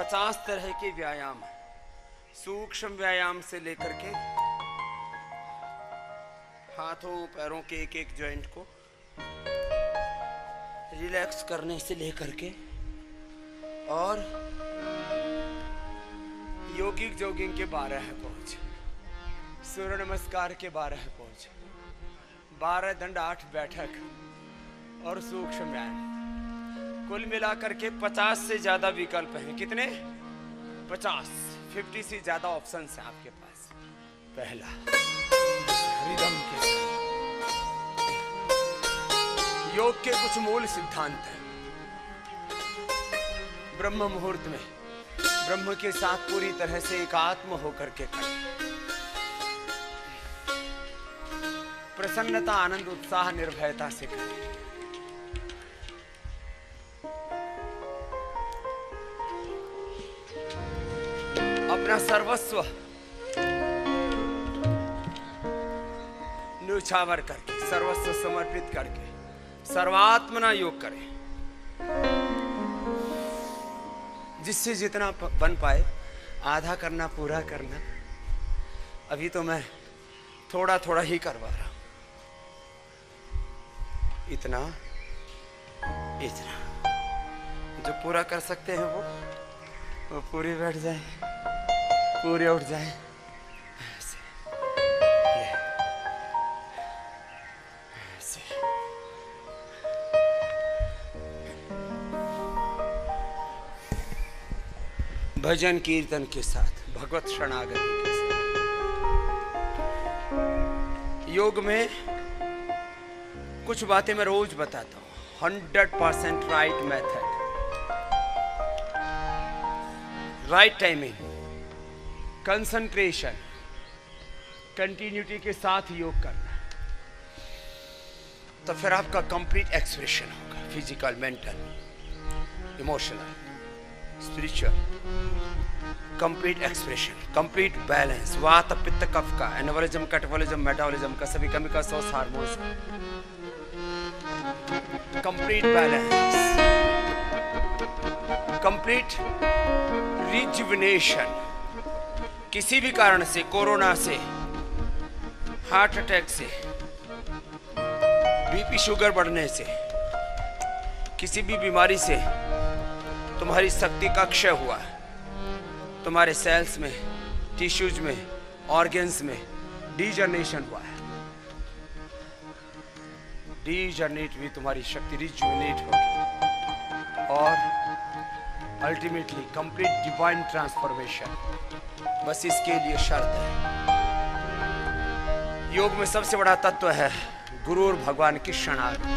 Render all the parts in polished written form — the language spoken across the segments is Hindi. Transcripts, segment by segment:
50 तरह के व्यायाम है, सूक्ष्म व्यायाम से लेकर के हाथों पैरों के एक एक जॉइंट को रिलैक्स करने से लेकर के और योगिक जॉगिंग के 12 पहुंच, सूर्य नमस्कार के 12 पहुंच, 12 दंड 8 बैठक और सूक्ष्म व्यायाम, कुल मिलाकर के 50 से ज्यादा विकल्प हैं। कितने? 50 से ज्यादा ऑप्शंस हैं आपके पास। पहला रिदम के साथ योग के कुछ मूल सिद्धांत हैं। ब्रह्म मुहूर्त में ब्रह्म के साथ पूरी तरह से एकात्म होकर के करें। प्रसन्नता, आनंद, उत्साह, निर्भयता से करें। अपना सर्वस्व न्योछावर करके, सर्वस्व समर्पित करके सर्वात्मना योग करें। जिससे जितना बन पाए आधा करना, पूरा करना। अभी तो मैं थोड़ा थोड़ा ही करवा रहा हूं। इतना जो पूरा कर सकते हैं वो पूरे बैठ जाए, पूरे उठ जाए। ऐसे भजन कीर्तन के साथ, भगवत शरणागति के साथ। योग में कुछ बातें मैं रोज बताता हूं। 100% right method, right timing, concentration, continuity के साथ योग करना, तो फिर आपका कंप्लीट एक्सप्रेशन होगा। Physical, mental, emotional, spiritual, complete expression, complete balance. वात पित्त कफ का, एनाबॉलिज्म, कैटाबॉलिज्म, मेटाबॉलिज्म का, सभी chemical source, hormones, complete balance, complete rejuvenation. किसी भी कारण से, कोरोना से, हार्ट अटैक से, बीपी शुगर बढ़ने से, किसी भी बीमारी से तुम्हारी शक्ति का क्षय हुआ है। तुम्हारे सेल्स में, टिश्यूज में, ऑर्गन्स में डीजनरेशन हुआ है। डीजनरेट भी तुम्हारी शक्ति रिजुविनेट होगी और अल्टीमेटली कंप्लीट डिवाइन ट्रांसफॉर्मेशन। बस इसके लिए शर्त है, योग में सबसे बड़ा तत्व है गुरु और भगवान की शरणागति।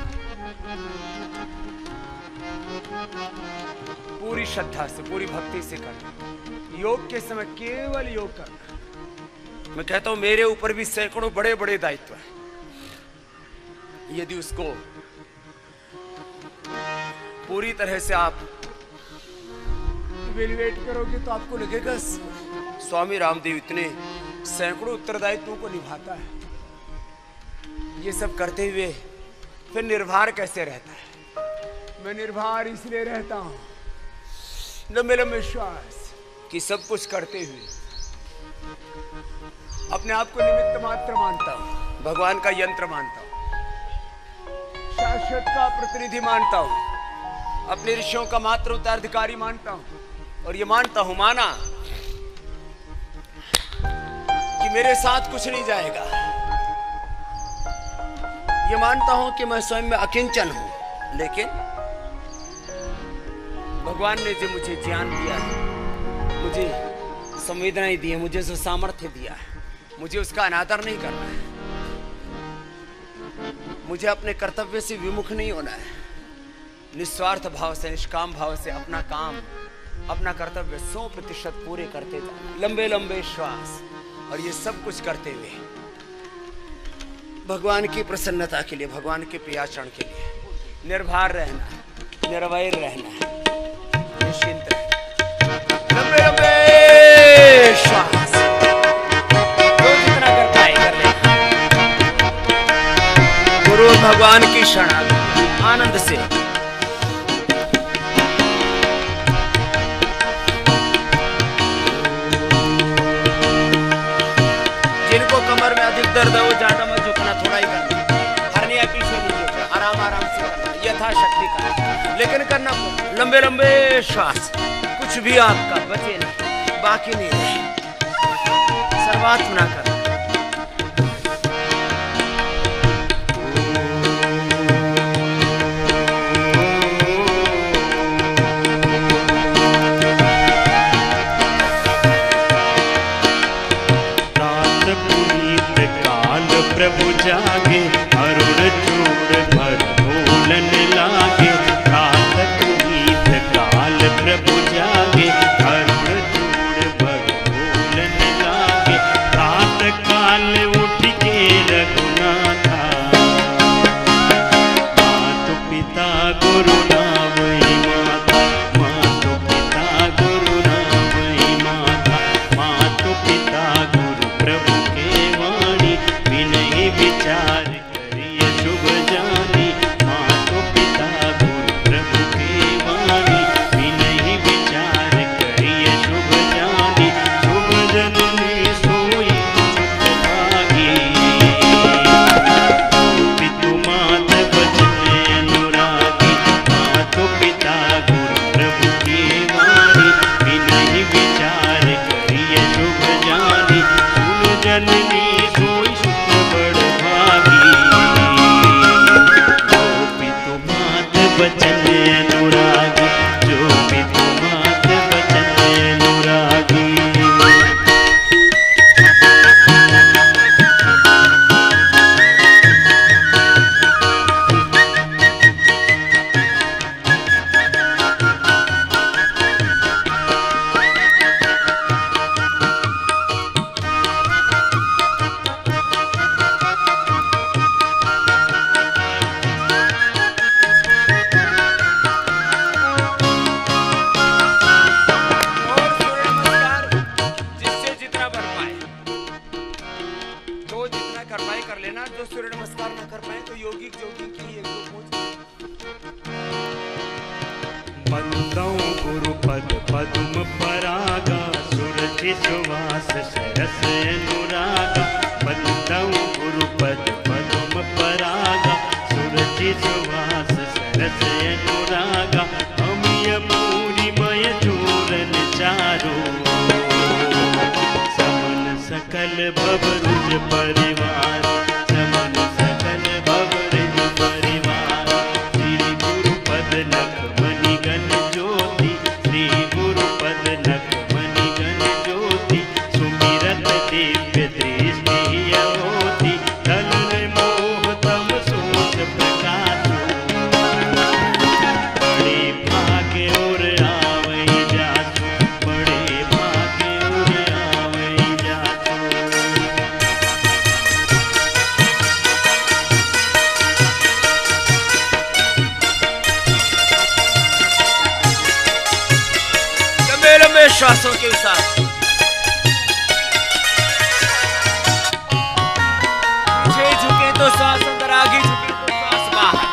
पूरी श्रद्धा से, पूरी भक्ति से करना। योग के समय केवल योग करना। मैं कहता हूं मेरे ऊपर भी सैकड़ों बड़े बड़े दायित्व हैं। यदि उसको पूरी तरह से आप इवेल्युएट करोगे तो आपको लगेगा स्वामी रामदेव इतने सैकड़ों उत्तरदायित्वों को निभाता है, ये सब करते हुए फिर निर्भर कैसे रहता है? मैं निर्भर इसलिए रहता हूं, लंबे लंबे श्वास, कि सब कुछ करते हुए अपने आप को निमित्त मात्र मानता हूं, भगवान का यंत्र मानता हूं, शाश्वत का प्रतिनिधि मानता हूं, अपने ऋषियों का मात्र उत्तराधिकारी मानता हूं, और ये मानता हूं, माना कि मेरे साथ कुछ नहीं जाएगा। ये मानता हूं कि मैं स्वयं में अकिंचन हूं, लेकिन भगवान ने जो मुझे ज्ञान दिया है, मुझे संवेदनाएं दी है, मुझे जो सामर्थ्य दिया है, मुझे उसका अनादर नहीं करना है। मुझे अपने कर्तव्य से विमुख नहीं होना है। निस्वार्थ भाव से, निष्काम भाव से अपना काम, अपना कर्तव्य 100% पूरे करते जाना। लंबे लंबे श्वास, और ये सब कुछ करते हुए भगवान की प्रसन्नता के लिए, भगवान के प्रियाचरण के लिए निर्भर रहना, निर्वैर रहना, निश्चिंत रहना। लंबे लंबे श्वास, जो जितना कर पाए कर लेना। गुरु भगवान की शरणागति आनंद से। नाजुक दर्द है वो ज्यादा मत झुकना, थोड़ा ही करना, हरनिया पीछे नहीं झुकना, आराम आराम से करना, यथाशक्ति करना, लेकिन करना लंबे लंबे श्वास, कुछ भी आपका बचे नहीं, बाकी नहीं रहे, सर्वात्म ना करना। प्रभु जागे अरुण चूड़ भर बोलन लागे, रात पुनीत काल प्रभु जागे अरुण चूड़ भर बोलन लागे, रात काल उठ के रघुनाथा, मातु पिता गुरु नामई माता, मातु पिता गुरु नामई माता, मातु पिता गुरु प्रभु के वाणी, विनय विचार करिए शुभ जानी, मातो पिता गुरु प्रभु के वाणी, विनय विचार करिए शुभ जानी, शुभ जननी सोई सुख भागी, पितु मात बचन अनुरागी, मातो पिता गुरु प्रभु के वाणी, विनय विचार करिए शुभ जानी, शुभ जननी सोई सुख बड़ भागी, जो पितु मात बचन अनुरागी, जो पितु मात बचन अनुरागी। और सूर्य नमस्कार जिससे जितना बन पाए, जो जितना कर पाए कर लेना, जो सूर्य नमस्कार ना कर पाए तो योगिक जोगिक की एक दो पूछ। बंदौ गुरु पद पद्म परागा, सुरचि सुवास सरस अनुरागा, बंदौ गुरु पद पद्म परागा, सुरचि सुवास सरस अनुरागा, अमिय पूरी मय चूरन चारो, समन सकल भवरुज परिवार, समन सकल भवरुज परिवार, श्री गुरु पद नख मणि गण ज्योति, श्री गुरु पद नख मणि गण ज्योति, सुमिरत दिव्य दृष्टि होती, तन मोह तम सोच प्रकाश, बड़े भाग्य और आवै जासु, बड़े भाग्य और आवै जासु। लंबे लंबे श्वासों के साथ पीछे झुके तो श्वास अंदर, आगे झुके तो श्वास बाहर।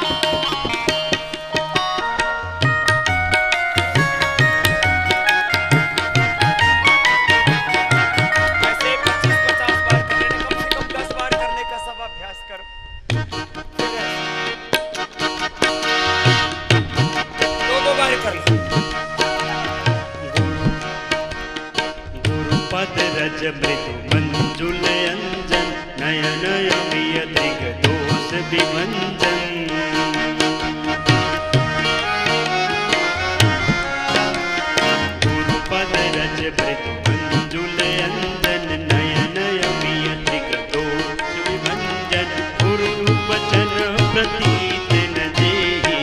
ऐसे 25-50 बार करने, कम से कम 10 बार करने का सब अभ्यास करो। दो बार कर लो। गुरुपद रज मृदु मंजुल अंजन, नयन अमिय दिग दोष विभंजन, गुरुपद रज मृदु मंजुल अंजन, नयन अमिय दिग दोष विभंजन, गुरु वचन प्रतीत न जेहि,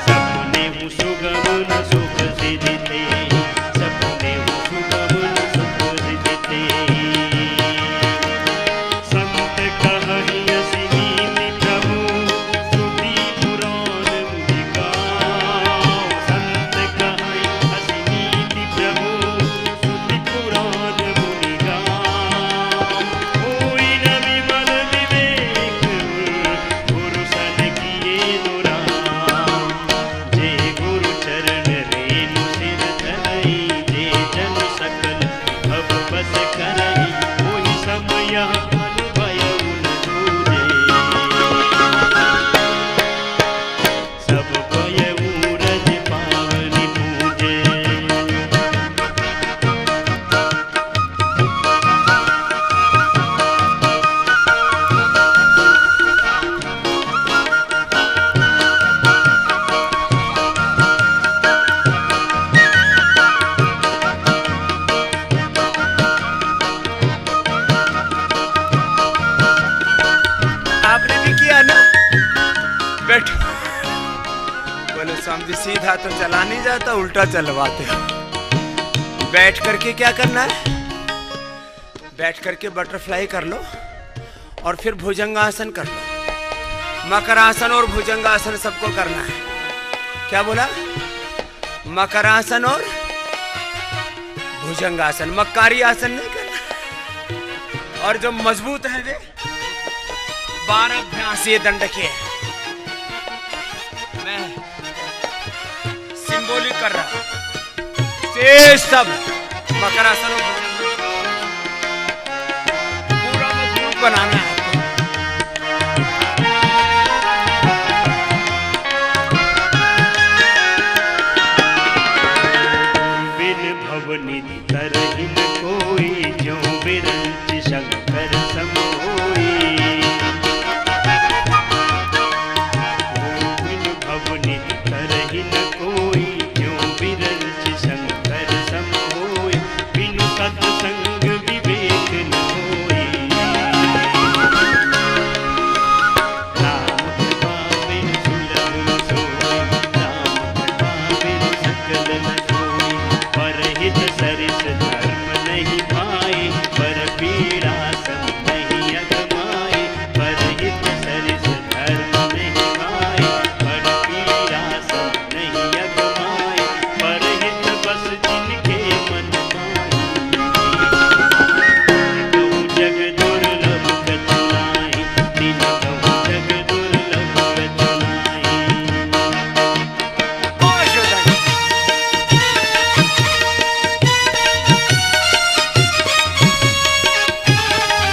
सपने हूँ सुगम न सुख सिद्धि, सपने हूँ सुगम न सुख सिद्धि, संत कहहि असीमित प्रभु, श्रुति पुराण मुझि गाओ, संत कहहि असीमित प्रभु, श्रुति पुराण मुझि गाओ, होई न विमल विवेक राम जी, सीधा तो चला नहीं जाता, उल्टा चलवाते हो। बैठ करके क्या करना है? बैठ करके बटरफ्लाई कर लो और फिर भुजंगासन कर लो। मकरासन और भुजंगासन सबको करना है। क्या बोला? मकरासन और भुजंगासन, मक्कारी आसन नहीं करना। और जो मजबूत है वे 12 अभ्यास ये दंड के हैं। मैं सिंबॉलिक कर रहा हूं। शेष सब मकरासन और पूरा मजबूत बनाना है। भवनिधि तरहिन कोई, ज्यों बिरंच शंकर समोई। बिन भवनिधि तरहिन कोई, ज्यों बिरंच शंकर समोई। बिनु सत्संग विवेक न होई। राम कृपा बिनु सुलभ न सोई, राम कृपा बिनु सकल न सोई। परहित सरिस धर्म नहीं भाई, पर पीड़ा सम नहीं अगमाई। परहित सरिस धर्म नहीं भाई, पर पीड़ा सम नहीं अगमाई। परहित बस जिनके मन माई, कहूँ जग दुर्लभ कछुनाई। दिन कहूँ जग दुर्लभ कछुनाई।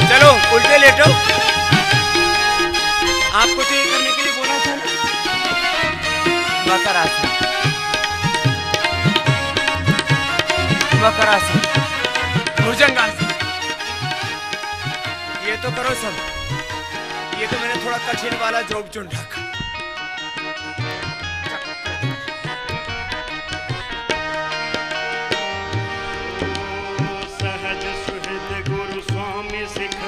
चलो उल्टे लेटो। आपको तो ये करने के लिए बोला था ना। मकरासन, मकरासन, भुजंगासन, ये तो करो सब। ये तो मैंने थोड़ा कठिन वाला जोग चुन रखा। सहज सुहृद गुरु स्वामी सिख,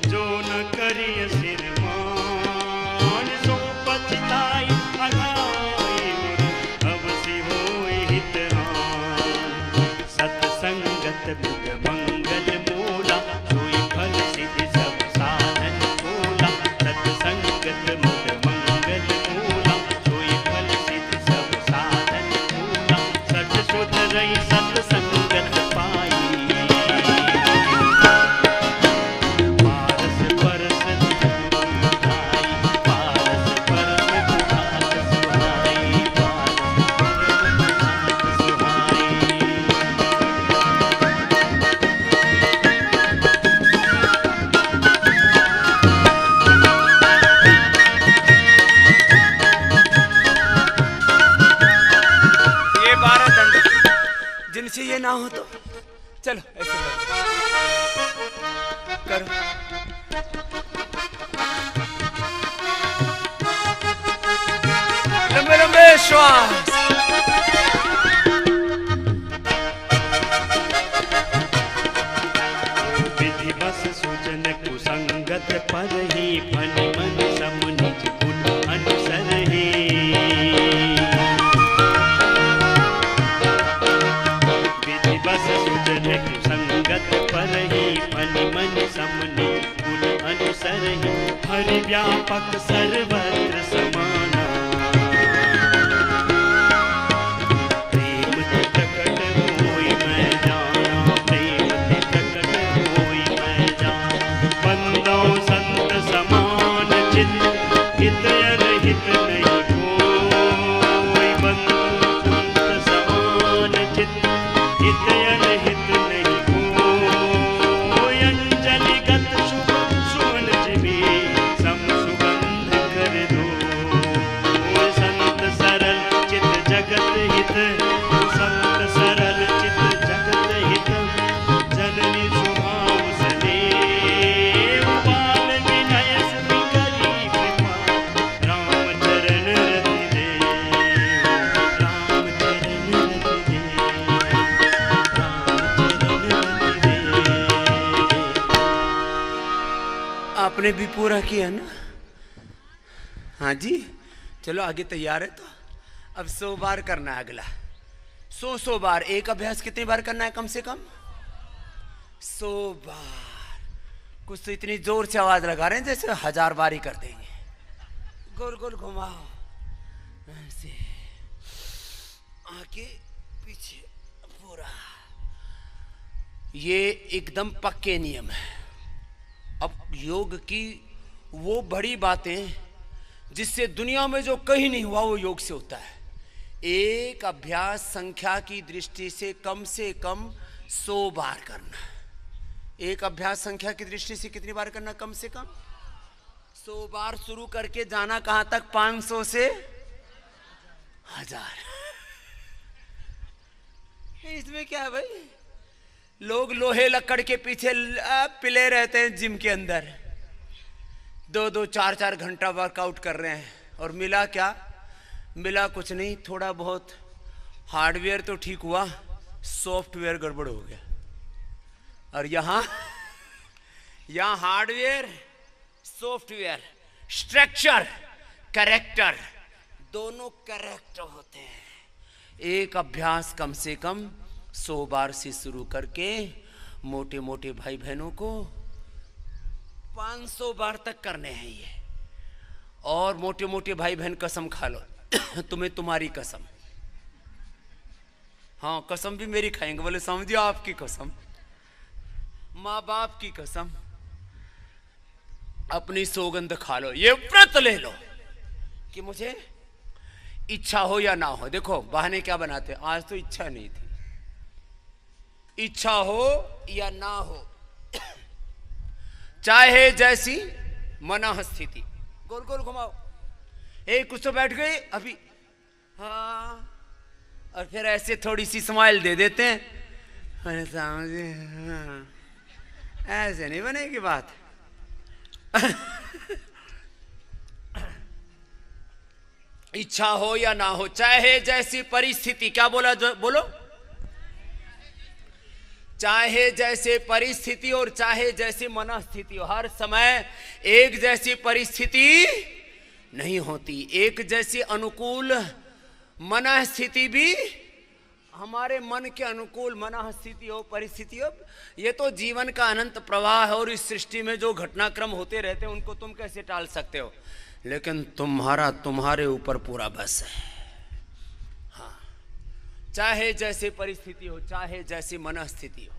जो न करिय सिर मान। सो पछताई अघाई गुरु, अवसि होई हितहान। सत्संगत बुध मंगल मूला, सोई फल सिद्धि सब साधन मूला। सत्संगत बुध मंगल मूला, सोई फल सिद्धि सब साधन मूला। सठ सुध रही सत्संगत पाई। पारस परस सुहाई, पारस परस सुहात सुहाई। पारस परस सुहाई। ये 12 दंड, जिनसे ये ना हो तो चलो ऐसे करो। लंबे लंबे श्वास। विधि बस सुजन कुसंगत परहि, फनि मन सम निज गुण अनुसरहि। विधि बस सुजन कुसंगत परहि, फनि मन सम निज गुण अनुसरहि। हरि व्यापक सर्वत्र समाना, प्रेम ते प्रकट होई मैं जाना। प्रेम ते प्रकट होई मैं जाना। बंदो संत समान चित, हित अरहित नहीं कोई। बंदो संत समान चित, हित अरहित नहीं कोई। अंजलि गत शुभ सुमन जिमी, सम सुगंध कर दो। संत सरल चित जगत हित, संत सरल चित जगत हित। जननी स्वभाव सदैव, बाल विनय सुनि करी कृपा। राम चरण रति देव, राम चरण रति देव, राम चरण रति देव। आपने भी पूरा किया ना? हाँ जी, चलो आगे तैयार है तो अब 100 बार करना है अगला। 100 बार। एक अभ्यास कितनी बार करना है? कम से कम 100 बार। कुछ तो इतनी जोर से आवाज लगा रहे हैं जैसे 1000 बार ही कर देंगे। गोल गोल घुमाओ, ऐसे आगे पीछे पूरा। ये एकदम पक्के नियम है। अब योग की वो बड़ी बातें जिससे दुनिया में जो कहीं नहीं हुआ वो योग से होता है। एक अभ्यास संख्या की दृष्टि से कम 100 बार करना। एक अभ्यास संख्या की दृष्टि से कितनी बार करना? कम से कम 100 बार। शुरू करके जाना कहां तक? 500 से 1000। इसमें क्या है भाई? लोग लोहे लकड़ के पीछे पिले रहते हैं जिम के अंदर, 2-2 4-4 घंटा वर्कआउट कर रहे हैं, और मिला क्या? मिला कुछ नहीं। थोड़ा बहुत हार्डवेयर तो ठीक हुआ, सॉफ्टवेयर गड़बड़ हो गया। और यहाँ हार्डवेयर, सॉफ्टवेयर, स्ट्रक्चर, कैरेक्टर, दोनों करेक्ट होते हैं। एक अभ्यास कम से कम 100 बार से शुरू करके मोटे मोटे भाई बहनों को 500 बार तक करने हैं ये। और मोटे मोटे भाई बहन कसम खा लो तुम्हें तुम्हारी कसम। हाँ, कसम भी मेरी खाएंगे। बोले समझिए आपकी कसम, माँ बाप की कसम, अपनी सौगंध खा लो। ये व्रत ले लो कि मुझे इच्छा हो या ना हो। देखो बहाने क्या बनाते, आज तो इच्छा नहीं थी। इच्छा हो या ना हो, चाहे जैसी मनः स्थिति। गोल गोल घुमाओ। एक कुछ तो बैठ गए अभी, हाँ, और फिर ऐसे थोड़ी सी स्माइल दे देते हैं। अरे समझे, हाँ, ऐसे नहीं बनेगी बात। इच्छा हो या ना हो, चाहे जैसी परिस्थिति, क्या बोला? बोलो, चाहे जैसे परिस्थिति और चाहे जैसी मनस्थिति हो, हर समय एक जैसी परिस्थिति नहीं होती। एक जैसी अनुकूल मनस्थिति भी हमारे मन के अनुकूल मनस्थिति हो, परिस्थिति हो, ये तो जीवन का अनंत प्रवाह है। और इस सृष्टि में जो घटनाक्रम होते रहते हैं उनको तुम कैसे टाल सकते हो? लेकिन तुम्हारे ऊपर पूरा बस है। हाँ, चाहे जैसे परिस्थिति हो, चाहे जैसी मनस्थिति हो,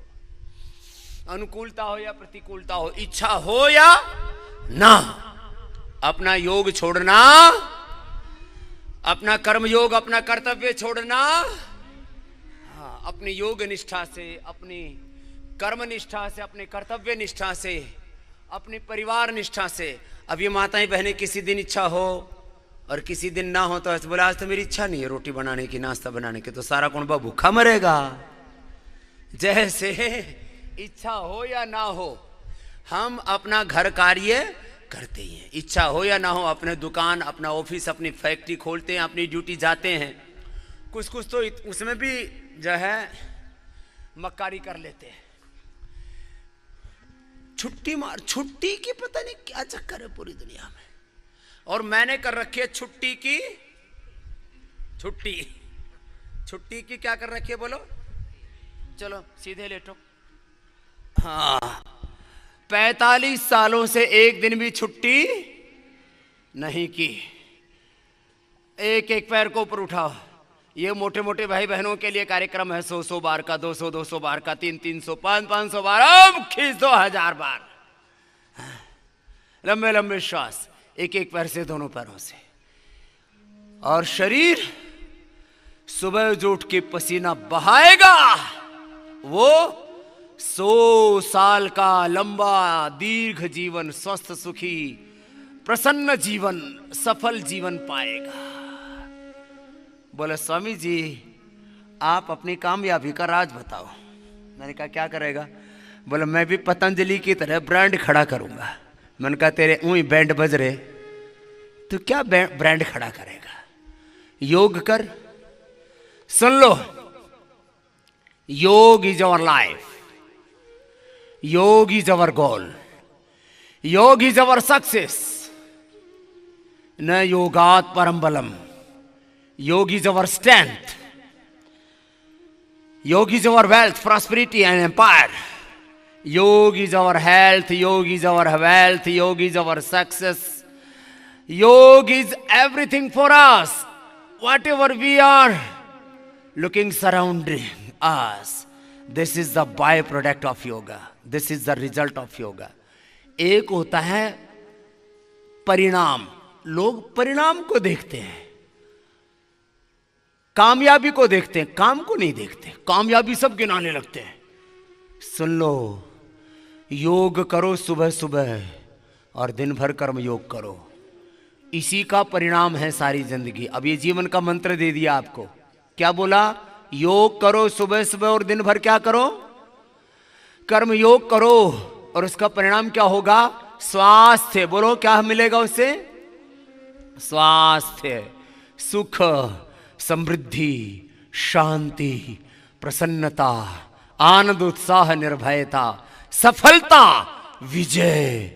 अनुकूलता हो या प्रतिकूलता हो, इच्छा हो या ना, अपना योग छोड़ना, अपना कर्म योग, अपना कर्तव्य छोड़ना, हाँ, अपनी योग निष्ठा से, अपनी कर्म निष्ठा से, अपने कर्तव्य निष्ठा से, अपनी परिवार निष्ठा से। अब ये माताएं बहनें किसी दिन इच्छा हो और किसी दिन ना हो, तो ऐसे बोला आज तो मेरी इच्छा नहीं है रोटी बनाने की, नाश्ता बनाने की, तो सारा कुनबा भूखा मरेगा। जैसे इच्छा हो या ना हो, हम अपना घर कार्य करते ही हैं। इच्छा हो या ना हो, अपने दुकान, अपना ऑफिस, अपनी फैक्ट्री खोलते हैं, अपनी ड्यूटी जाते हैं। कुछ कुछ तो उसमें भी जो है मक्कारी कर लेते हैं। छुट्टी की पता नहीं क्या चक्कर है पूरी दुनिया में। और मैंने कर रखी है छुट्टी की क्या कर रखी है? बोलो, चलो सीधे लेटो। हाँ, 45 सालों से एक दिन भी छुट्टी नहीं की। एक एक पैर को ऊपर उठाओ। ये मोटे मोटे भाई बहनों के लिए कार्यक्रम है। 100 बार का, 200 बार का, 300, 500 बार, अब खींच दो 1000 बार। लंबे लंबे श्वास, एक एक पैर से, दोनों पैरों से। और शरीर सुबह जो उठ के पसीना बहाएगा, वो 100 साल का लंबा दीर्घ जीवन, स्वस्थ सुखी प्रसन्न जीवन, सफल जीवन पाएगा। बोले स्वामी जी आप अपनी कामयाबी का राज बताओ। मैंने कहा क्या करेगा? बोले मैं भी पतंजलि की तरह ब्रांड खड़ा करूंगा। मैंने कहा तेरे ऊई बैंड बज रहे, तो क्या ब्रांड खड़ा करेगा? योग कर। सुन लो, yoga is our life, yoga is our goal, yoga is our success. न योगात परम बलम, yoga is our strength, yoga is our wealth, prosperity and empire, yoga is our health, yoga is our wealth, yoga is our success, yoga is everything for us. Whatever we are looking surrounding us, this is the byproduct of yoga, this is the result of yoga. एक होता है परिणाम, लोग परिणाम को देखते हैं, कामयाबी को देखते हैं, काम को नहीं देखते. कामयाबी सब गिनाने लगते हैं. सुन लो, योग करो सुबह सुबह और दिन भर कर्म योग करो, इसी का परिणाम है सारी जिंदगी. अब ये जीवन का मंत्र दे दिया आपको. क्या बोला? योग करो सुबह सुबह और दिन भर क्या करो? कर्म योग करो. और उसका परिणाम क्या होगा? स्वास्थ्य. बोलो क्या मिलेगा उससे? स्वास्थ्य, सुख, समृद्धि, शांति, प्रसन्नता, आनंद, उत्साह, निर्भयता, सफलता, विजय.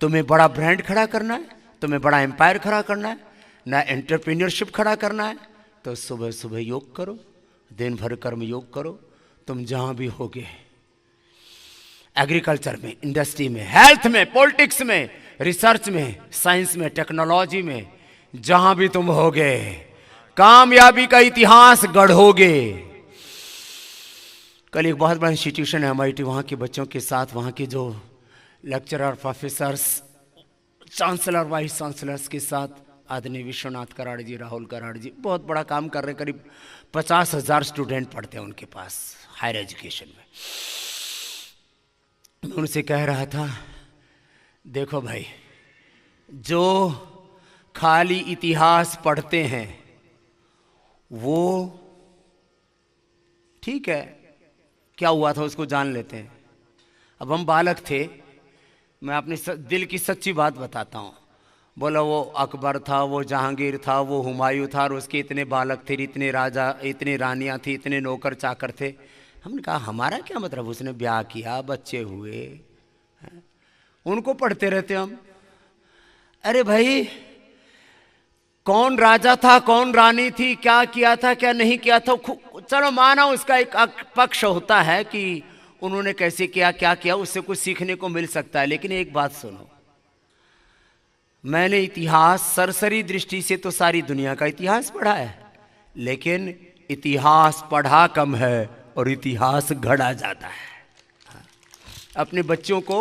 तुम्हें बड़ा ब्रांड खड़ा करना है, तुम्हें बड़ा एम्पायर खड़ा करना है, ना एंटरप्रेन्योरशिप खड़ा करना है, तो सुबह सुबह योग करो, दिन भर कर्म योग करो. तुम जहां भी होगे, एग्रीकल्चर में, इंडस्ट्री में, हेल्थ में, पॉलिटिक्स में, रिसर्च में, साइंस में, टेक्नोलॉजी में, जहां भी तुम होगे, कामयाबी का इतिहास गढ़ोगे. कल एक बहुत बड़ा इंस्टीट्यूशन है MIT, वहां के बच्चों के साथ वहां के जो lecturer, professors, chancellor, vice chancellors के साथ आदरणीय विश्वनाथ कराड़ जी, राहुल कराड़ जी बहुत बड़ा काम कर रहे हैं. करीब 50,000 स्टूडेंट पढ़ते हैं उनके पास हायर एजुकेशन में. मैं उनसे कह रहा था, देखो भाई, जो खाली इतिहास पढ़ते हैं वो ठीक है, क्या हुआ था उसको जान लेते हैं. अब हम बालक थे, मैं अपने दिल की सच्ची बात बताता हूँ. बोला वो अकबर था, वो जहांगीर था, वो हुमायूं था, और उसके इतने बालक थे, इतने राजा, इतने रानियाँ थी, इतने नौकर चाकर थे. हमने कहा हमारा क्या मतलब, उसने ब्याह किया, बच्चे हुए, उनको पढ़ते रहते हम. अरे भाई, कौन राजा था, कौन रानी थी, क्या किया था, क्या नहीं किया था, चलो माना उसका एक पक्ष होता है कि उन्होंने कैसे किया, क्या किया, उससे कुछ सीखने को मिल सकता है. लेकिन एक बात सुनो, मैंने इतिहास सरसरी दृष्टि से तो सारी दुनिया का इतिहास पढ़ा है, लेकिन इतिहास पढ़ा कम है और इतिहास गढ़ा जाता है. अपने बच्चों को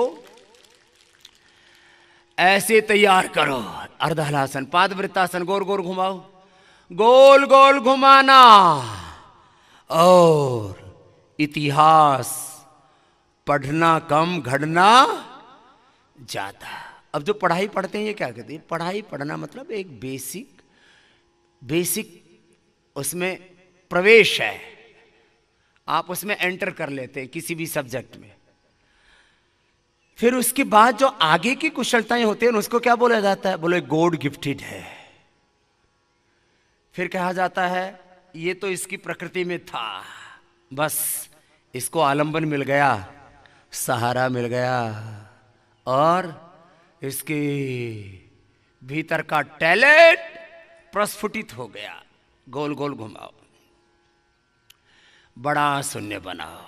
ऐसे तैयार करो, अर्धहलासन, पादवृत्तासन, गोल गोल घुमाओ, गोल गोल घुमाना, और इतिहास पढ़ना कम, घड़ना ज्यादा. अब जो पढ़ाई पढ़ते हैं ये क्या कहते हैं? पढ़ाई पढ़ना मतलब एक बेसिक उसमें प्रवेश है, आप उसमें एंटर कर लेते हैं किसी भी सब्जेक्ट में. फिर उसके बाद जो आगे की कुशलताएं होती हैं उसको क्या बोला जाता है? बोले गॉड गिफ्टेड है. फिर कहा जाता है ये तो इसकी प्रकृति में था, बस इसको आलंबन मिल गया, सहारा मिल गया, और इसके भीतर का टैलेंट प्रस्फुटित हो गया. गोल गोल घुमाओ, बड़ा शून्य बनाओ,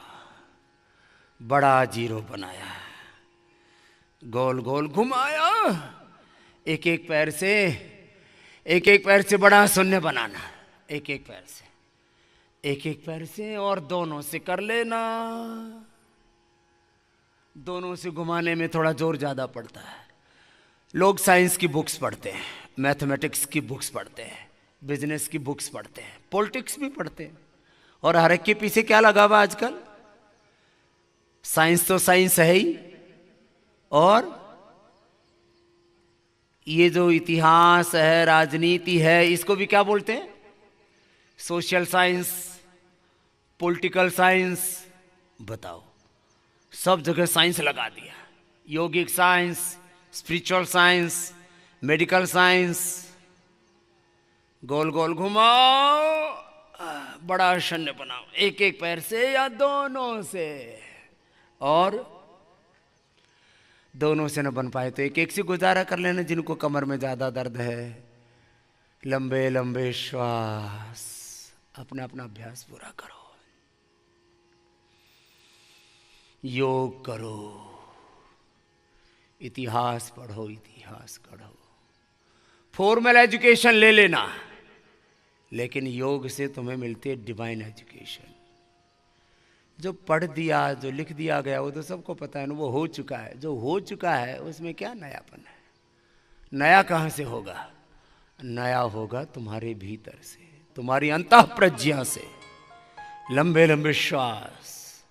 बड़ा जीरो बनाया, गोल गोल घुमाया, एक एक पैर से बड़ा शून्य बनाना, एक एक पैर से और दोनों से कर लेना. दोनों से घुमाने में थोड़ा जोर ज्यादा पड़ता है. लोग साइंस की बुक्स पढ़ते हैं, मैथमेटिक्स की बुक्स पढ़ते हैं, बिजनेस की बुक्स पढ़ते हैं, पॉलिटिक्स भी पढ़ते हैं, और हर एक के पीछे क्या लगा हुआ आजकल? साइंस तो साइंस है ही, और ये जो इतिहास है, राजनीति है, इसको भी क्या बोलते हैं? Social science, political science. बताओ, सब जगह साइंस लगा दिया. Yogic science, spiritual science, medical science. गोल गोल घुमाओ, बड़ा शून्य बनाओ, एक एक पैर से या दोनों से, और दोनों से न बन पाए तो एक एक से गुजारा कर लेना. जिनको कमर में ज्यादा दर्द है, लंबे लंबे श्वास, अपना अपना अभ्यास पूरा करो, योग करो, इतिहास पढ़ो, इतिहास पढ़ो। फॉर्मल एजुकेशन ले लेना, लेकिन योग से तुम्हें मिलती है डिवाइन एजुकेशन। जो पढ़ दिया, जो लिख दिया गया वो तो सबको पता है ना, वो हो चुका है। जो हो चुका है उसमें क्या नयापन है? नया कहाँ से होगा? नया होगा तुम्हारे भीतर से, तुम्हारी अंतः प्रज्ञा से। लंबे लंबे श्वास,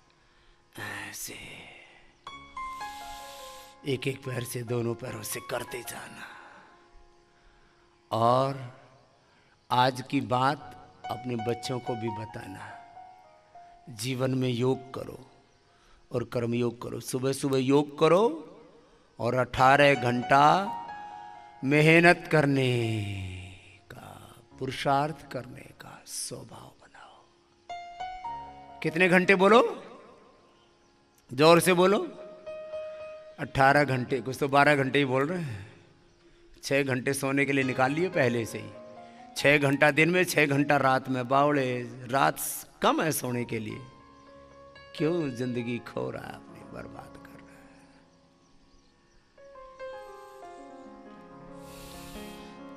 ऐसे एक एक पैर से, दोनों पैरों से करते जाना। और आज की बात अपने बच्चों को भी बताना, जीवन में योग करो और कर्मयोग करो। सुबह सुबह योग करो और 18 घंटा मेहनत करने का, पुरुषार्थ करने का स्वभाव बनाओ। कितने घंटे बोलो? जोर से बोलो। 18 घंटे, कुछ तो 12 घंटे ही बोल रहे हैं। 6 घंटे सोने के लिए निकाल लिए पहले से ही। 6 घंटा दिन में, 6 घंटा रात में। बावड़े, रात कम है सोने के लिए। क्यों जिंदगी खो रहा है, अपनी बर्बाद कर रहा है।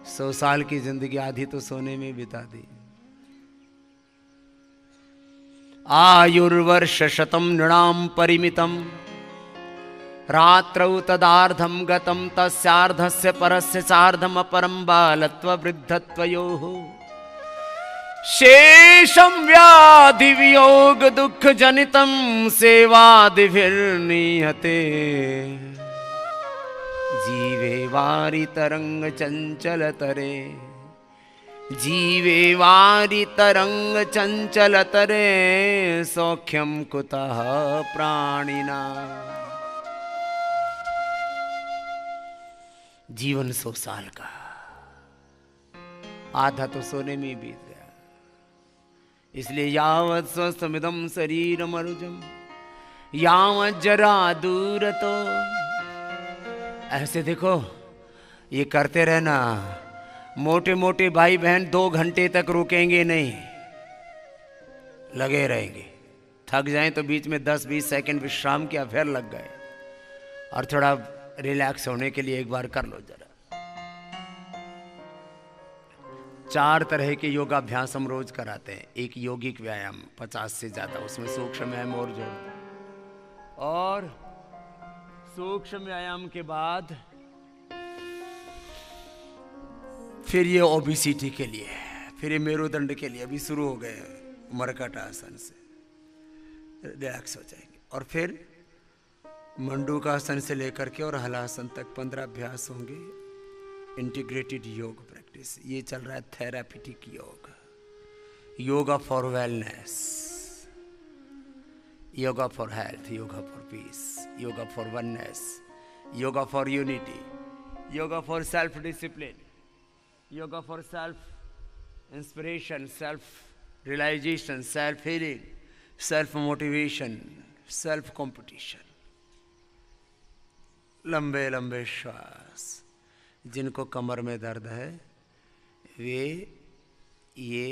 100 साल की जिंदगी आधी तो सोने में बिता दी। आयुर्वर्ष शतम नृणाम परिमितम, रात्रौ तदार्धम गतम तस्यार्धस्य परस्य सार्धम अपरम बालत्व वृद्धत्वयोः शेषम व्याधि वियोग दुख जनितम सेवादिभिर्निहते जीवे वारि तरंग चंचल तरे, जीवे वारि तरंग चंचल तरे सौख्यम कुतः प्राणिना। जीवन 100 साल का, आधा तो सोने में बीत गया। इसलिए यावत् स्वस्थमिदं शरीरमरुजं यावत् जरा दूर, तो ऐसे देखो, ये करते रहना। मोटे मोटे भाई बहन 2 घंटे तक रुकेंगे नहीं, लगे रहेंगे। थक जाएं तो बीच में 10-20 सेकंड विश्राम किया, फिर लग गए। और थोड़ा रिलैक्स होने के लिए एक बार कर लो जरा। 4 तरह के योगाभ्यास हम रोज कराते हैं। एक योगिक व्यायाम 50 से ज्यादा, उसमें सूक्ष्म व्यायाम और जोड़ते हैं। और सूक्ष्म व्यायाम के बाद फिर ये ओबेसिटी के लिए, फिर ये मेरुदंड के लिए अभी शुरू हो गए, मरकट आसन से रिलैक्स हो जाएंगे। और फिर मंडूकासन से लेकर के और हलासन तक 15 अभ्यास होंगे। इंटीग्रेटेड योग प्रैक्टिस, ये चल रहा है therapeutic yoga, yoga for wellness, yoga for health, yoga for peace, yoga for oneness, yoga for unity, yoga for self discipline, yoga for self inspiration, self realisation, self healing, self motivation, self competition. लंबे लंबे श्वास। जिनको कमर में दर्द है वे ये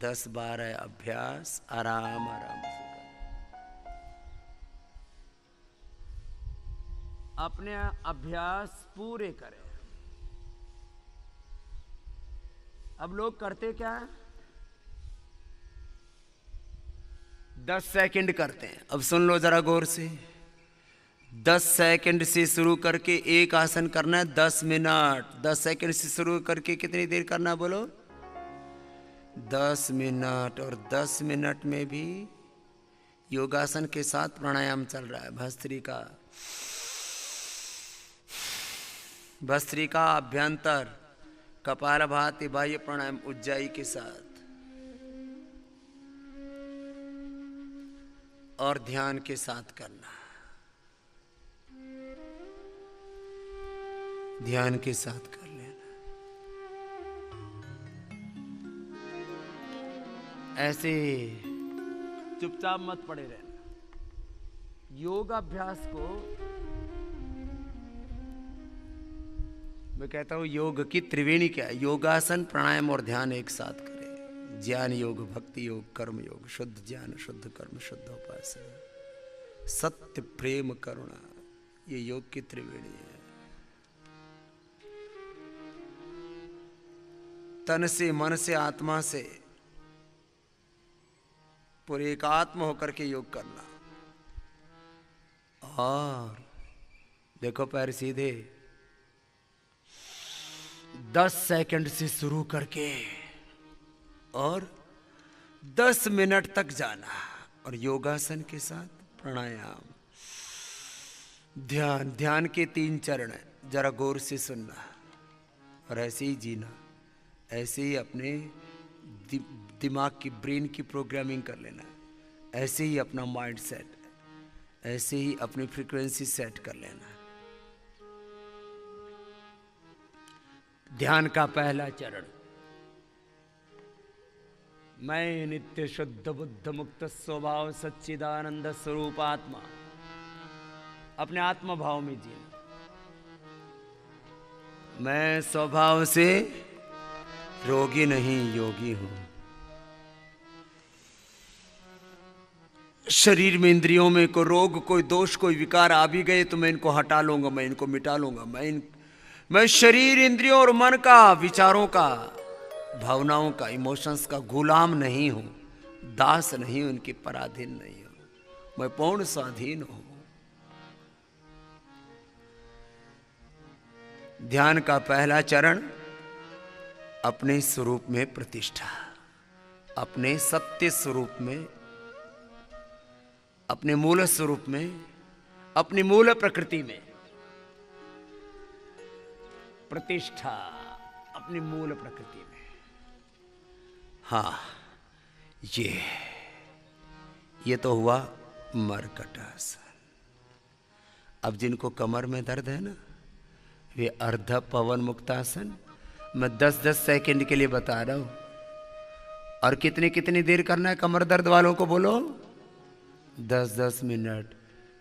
10-12 अभ्यास आराम आराम से करें। अपने अभ्यास पूरे करें। अब लोग करते क्या है? 10 सेकंड करते हैं। अब सुन लो जरा गौर से। 10 सेकंड से शुरू करके एक आसन करना है 10 मिनट। 10 सेकंड से शुरू करके कितनी देर करना बोलो? 10 मिनट। और 10 मिनट में भी योगासन के साथ प्राणायाम चल रहा है। भस्त्रिका, भस्त्रिका, अभ्यंतर, कपालभाति, बाह्य प्राणायाम उज्जाई के साथ, और ध्यान के साथ करना। ध्यान के साथ कर लेना। ऐसे चुपचाप मत पड़े रहना। योगाभ्यास को मैं कहता हूँ योग की त्रिवेणी क्या है? योगासन, प्राणायाम और ध्यान एक साथ करें। ज्ञान योग, भक्ति योग, कर्म योग, शुद्ध ज्ञान, शुद्ध कर्म, शुद्ध उपासना, सत्य, प्रेम, करुणा, ये योग की त्रिवेणी है। तन से, मन से, आत्मा से पूरे एकात्म होकर के योग करना। और देखो पैर सीधे, 10 सेकंड से शुरू करके और 10 मिनट तक जाना। और योगासन के साथ प्राणायाम, ध्यान के 3 चरण है, जरा गौर से सुनना और ऐसे ही जीना। ऐसे ही अपने दिमाग की, ब्रेन की प्रोग्रामिंग कर लेना। ऐसे ही अपना माइंड सेट, ऐसे ही अपनी फ्रीक्वेंसी सेट कर लेना। ध्यान का पहला चरण, मैं नित्य शुद्ध बुद्ध मुक्त स्वभाव सच्चिदानंद स्वरूप आत्मा, अपने आत्मा भाव में जीना। मैं स्वभाव से रोगी नहीं, योगी हूं। शरीर में, इंद्रियों में कोई रोग, कोई दोष, कोई विकार आ भी गए तो मैं इनको हटा लूंगा, मैं इनको मिटा लूंगा। मैं शरीर, इंद्रियों और मन का, विचारों का, भावनाओं का, इमोशंस का गुलाम नहीं हूं, दास नहीं हूं, उनके पराधीन नहीं हूं। मैं पूर्ण स्वाधीन हूं। ध्यान का पहला चरण, अपने स्वरूप में प्रतिष्ठा, अपने सत्य स्वरूप में, अपने मूल स्वरूप में, अपनी मूल प्रकृति में प्रतिष्ठा, अपनी मूल प्रकृति में। हाँ, ये तो हुआ मरकटासन। अब जिनको कमर में दर्द है ना, वे अर्ध पवन मुक्तासन मैं 10-10 सेकंड के लिए बता रहा हूं। और कितनी देर करना है कमर दर्द वालों को बोलो? 10-10 मिनट।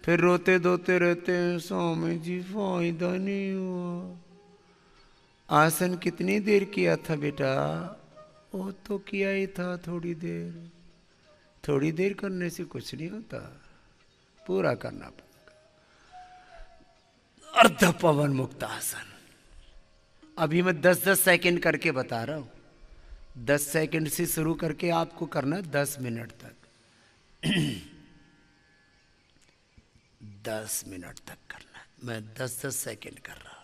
फिर रोते धोते रहते हैं, स्वामी जी फायदा नहीं हुआ। आसन कितनी देर किया था बेटा? वो तो किया ही था थोड़ी देर। थोड़ी देर करने से कुछ नहीं होता, पूरा करना पड़ेगा। अर्ध पवन मुक्त आसन अभी मैं 10-10 सेकंड करके बता रहा हूं। 10 सेकंड से शुरू करके आपको करना 10 मिनट तक। 10 मिनट तक करना। मैं 10-10 सेकंड कर रहा हूं।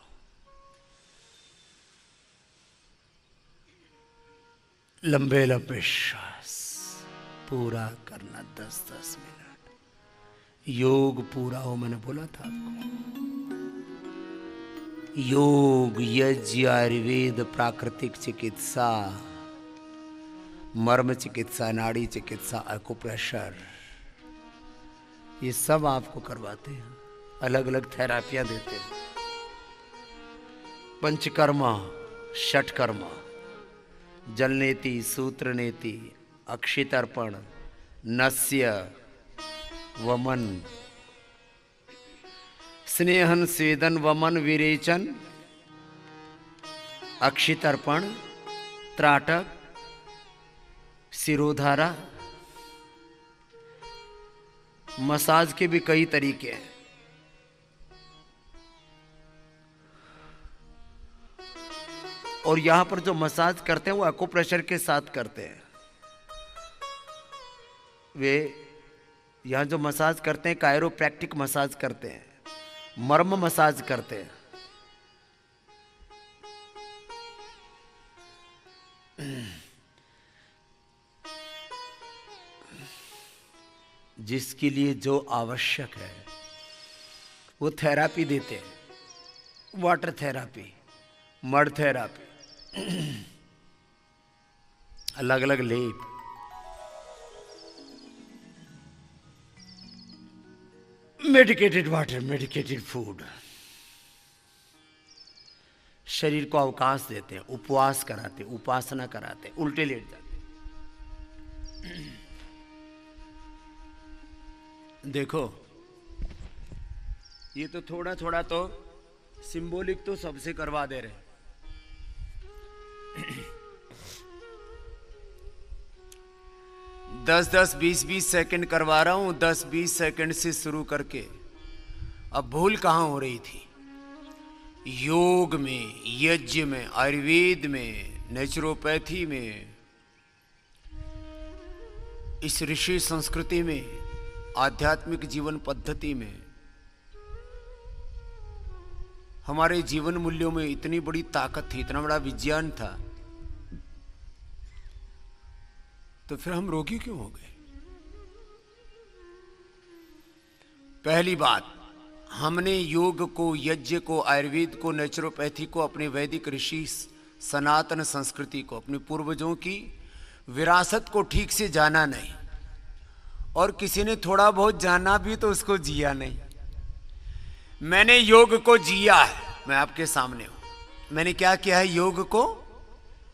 लंबे लंबे श्वास पूरा करना 10-10 मिनट। योग पूरा हो, मैंने बोला था आपको। योग, यज्ञ, आयुर्वेद, प्राकृतिक चिकित्सा, मर्म चिकित्सा, नाड़ी चिकित्सा, एक्यूप्रेशर, ये सब आपको करवाते हैं। अलग अलग थेरापियां देते हैं। पंचकर्मा, षटकर्मा, जलनेति, सूत्रनेति, अक्षितर्पण, नस्य, वमन, स्नेहन, स्वेदन, वमन, विरेचन, अक्षितर्पण, त्राटक, सिरोधारा। मसाज के भी कई तरीके हैं। और यहां पर जो मसाज करते हैं वो एक्यूप्रेशर के साथ करते हैं। वे यहां जो मसाज करते हैं कायरोप्रैक्टिक मसाज करते हैं, मर्म मसाज करते हैं। जिसके लिए जो आवश्यक है वो थेरापी देते हैं। वाटर थेरापी, मड थेरापी, अलग अलग लेप, मेडिकेटेड वाटर, मेडिकेटेड फूड। शरीर को अवकाश देते हैं, उपवास कराते, उपासना कराते, उल्टे लेट जाते। देखो ये तो थोड़ा थोड़ा तो सिंबॉलिक तो सबसे करवा दे रहे हैं। दस दस 20-20 सेकंड करवा रहा हूं, 10-20 सेकंड से शुरू करके अब भूल कहां हो रही थी। योग में, यज्ञ में, आयुर्वेद में, नेचुरोपैथी में, इस ऋषि संस्कृति में, आध्यात्मिक जीवन पद्धति में, हमारे जीवन मूल्यों में इतनी बड़ी ताकत थी, इतना बड़ा विज्ञान था, तो फिर हम रोगी क्यों हो गए? पहली बात, हमने योग को, यज्ञ को, आयुर्वेद को, नेचुरोपैथी को, अपने वैदिक ऋषि सनातन संस्कृति को, अपने पूर्वजों की विरासत को ठीक से जाना नहीं, और किसी ने थोड़ा बहुत जाना भी तो उसको जिया नहीं। मैंने योग को जिया है, मैं आपके सामने हूं। मैंने क्या किया है? योग को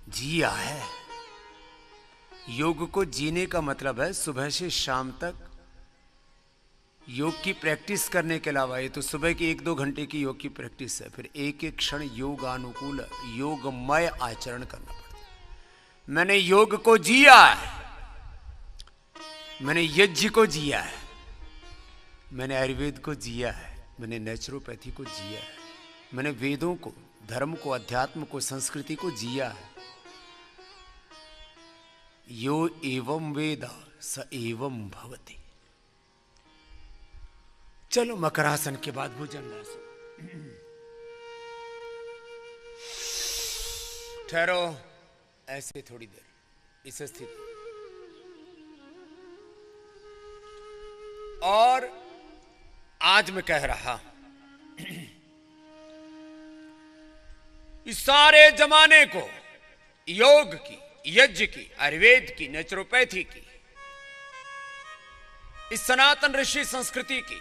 जिया है। योग को जीने का मतलब है सुबह से शाम तक योग की प्रैक्टिस करने के अलावा, ये तो सुबह की 1-2 घंटे की योग की प्रैक्टिस है, फिर एक एक क्षण योगानुकूल, योगमय आचरण करना पड़ता है। मैंने योग को जिया है, मैंने यज्ञ को जिया है, मैंने आयुर्वेद को जिया है, मैंने नेचुरोपैथी को जिया है, मैंने वेदों को, धर्म को, अध्यात्म को, संस्कृति को जिया है। यो एवं वेद स एवं भवति। चलो मकरासन के बाद भुजंगासन। ठहरो ऐसे थोड़ी देर इस स्थिति, और आज मैं कह रहा इस सारे जमाने को योग की, यज्ञ की, आयुर्वेद की, नेचुरोपैथी की, इस सनातन ऋषि संस्कृति की,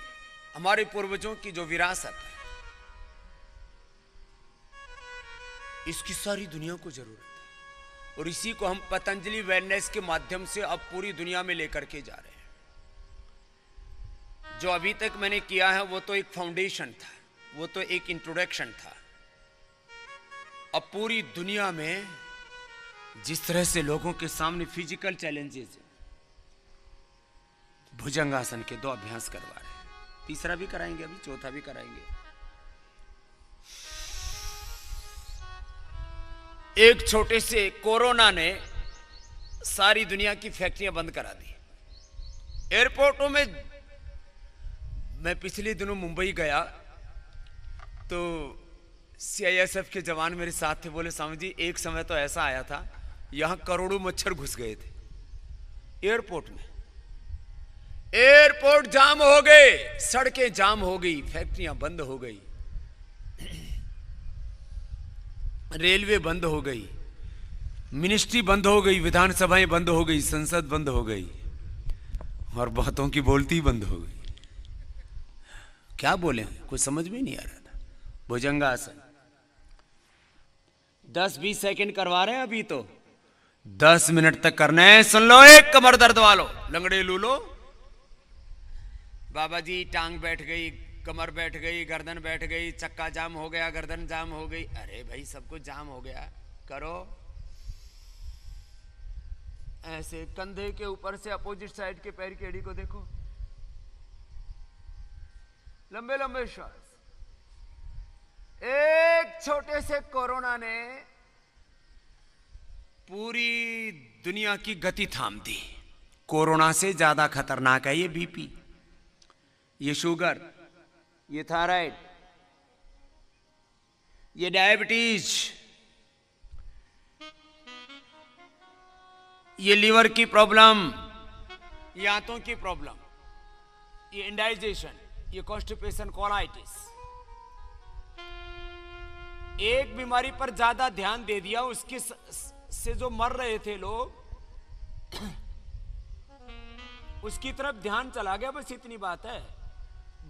हमारे पूर्वजों की जो विरासत है, इसकी सारी दुनिया को जरूरत है, और इसी को हम पतंजलि वेलनेस के माध्यम से अब पूरी दुनिया में लेकर के जा रहे हैं। जो अभी तक मैंने किया है वो तो एक फाउंडेशन था, वो तो एक इंट्रोडक्शन था। अब पूरी दुनिया में जिस तरह से लोगों के सामने फिजिकल चैलेंजेस, भुजंगासन के 2 अभ्यास करवा रहे हैं, तीसरा भी कराएंगे, अभी चौथा भी कराएंगे। एक छोटे से कोरोना ने सारी दुनिया की फैक्ट्रियां बंद करा दी। एयरपोर्टों में, मैं पिछले दिनों मुंबई गया तो सीआईएसएफ के जवान मेरे साथ थे, बोले स्वामी जी एक समय तो ऐसा आया था यहां करोड़ों मच्छर घुस गए थे एयरपोर्ट में। एयरपोर्ट जाम हो गए, सड़कें जाम हो गई, फैक्ट्रियां बंद हो गई, रेलवे बंद हो गई, मिनिस्ट्री बंद हो गई, विधानसभाएं बंद हो गई, संसद बंद हो गई, और बातों की बोलती बंद हो गई। क्या बोले, कुछ समझ में नहीं आ रहा था। भुजंगासन 10-20 सेकंड करवा रहे हैं, अभी तो 10 मिनट तक करना है। सुन लो, एक कमर दर्द वालों, लंगड़े लूलो, बाबा जी टांग बैठ गई, कमर बैठ गई, गर्दन बैठ गई, चक्का जाम हो गया, गर्दन जाम हो गई, अरे भाई सब कुछ जाम हो गया, करो ऐसे। कंधे के ऊपर से अपोजिट साइड के पैर की एड़ी को देखो, लंबे लंबे श्वास। एक छोटे से कोरोना ने पूरी दुनिया की गति थाम दी। कोरोना से ज्यादा खतरनाक है ये बीपी, ये शुगर, ये थायराइड, ये डायबिटीज, ये लीवर की प्रॉब्लम, ये आंतों की प्रॉब्लम, ये इंडाइजेशन, ये कॉन्स्टिपेशन, कोलाइटिस। एक बीमारी पर ज्यादा ध्यान दे दिया, उसके से जो मर रहे थे लोग उसकी तरफ ध्यान चला गया, बस इतनी बात है।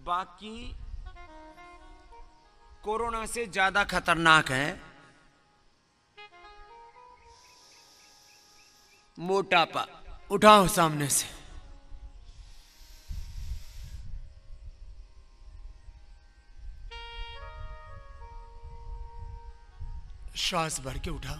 बाकी कोरोना से ज्यादा खतरनाक है मोटापा। उठाओ सामने से, श्वास भर के उठाओ,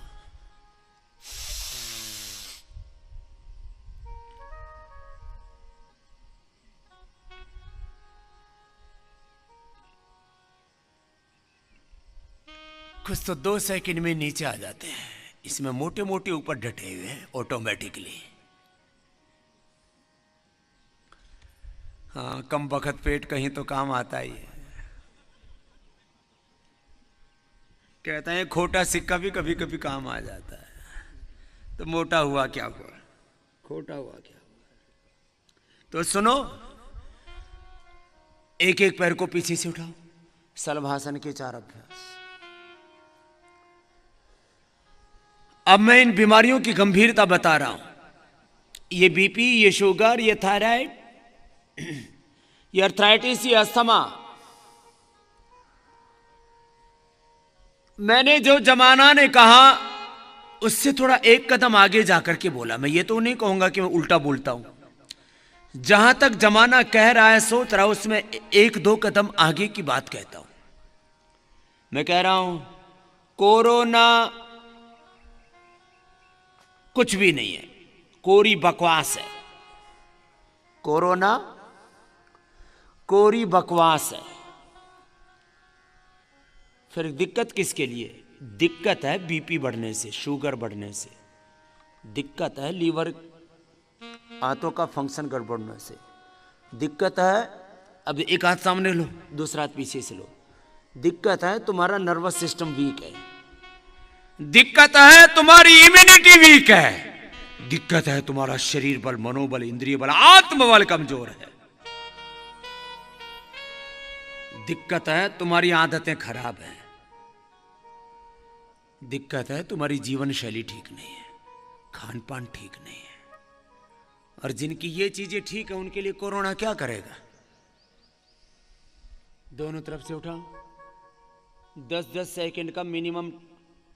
कुछ तो 2 सेकंड में नीचे आ जाते हैं, इसमें मोटे मोटे ऊपर डटे हुए हैं ऑटोमेटिकली। हाँ, कम बखत पेट कहीं तो काम आता ही है। कहते हैं खोटा सिक्का भी कभी कभी काम आ जाता है। तो मोटा हुआ क्या हुआ, खोटा हुआ क्या हुआ। तो सुनो, एक एक पैर को पीछे से उठाओ, शलभासन के 4 अभ्यास। अब मैं इन बीमारियों की गंभीरता बता रहा हूं। ये बीपी, ये शुगर, ये थायराइड, ये अर्थराइटिस, ये अस्थमा। मैंने जो जमाना ने कहा उससे थोड़ा एक कदम आगे जाकर के बोला। मैं ये तो नहीं कहूंगा कि मैं उल्टा बोलता हूं। जहां तक जमाना कह रहा है, सोच रहा हूं, उसमें 1-2 कदम आगे की बात कहता हूं। मैं कह रहा हूं कोरोना कुछ भी नहीं है, कोरी बकवास है। कोरोना कोरी बकवास है। फिर दिक्कत किसके लिए? दिक्कत है बीपी बढ़ने से, शुगर बढ़ने से, दिक्कत है लीवर आंतों का फंक्शन गड़बड़ने से, दिक्कत है, अब एक हाथ सामने लो, दूसरा हाथ पीछे से लो, दिक्कत है तुम्हारा नर्वस सिस्टम वीक है, दिक्कत है तुम्हारी इम्यूनिटी वीक है, दिक्कत है तुम्हारा शरीर बल, मनोबल, इंद्रिय बल, आत्मबल कमजोर है, दिक्कत है तुम्हारी आदतें खराब हैं, दिक्कत है तुम्हारी जीवन शैली ठीक नहीं है, खान पान ठीक नहीं है। और जिनकी ये चीजें ठीक है उनके लिए कोरोना क्या करेगा? दोनों तरफ से उठाओ। 10-10 सेकंड का मिनिमम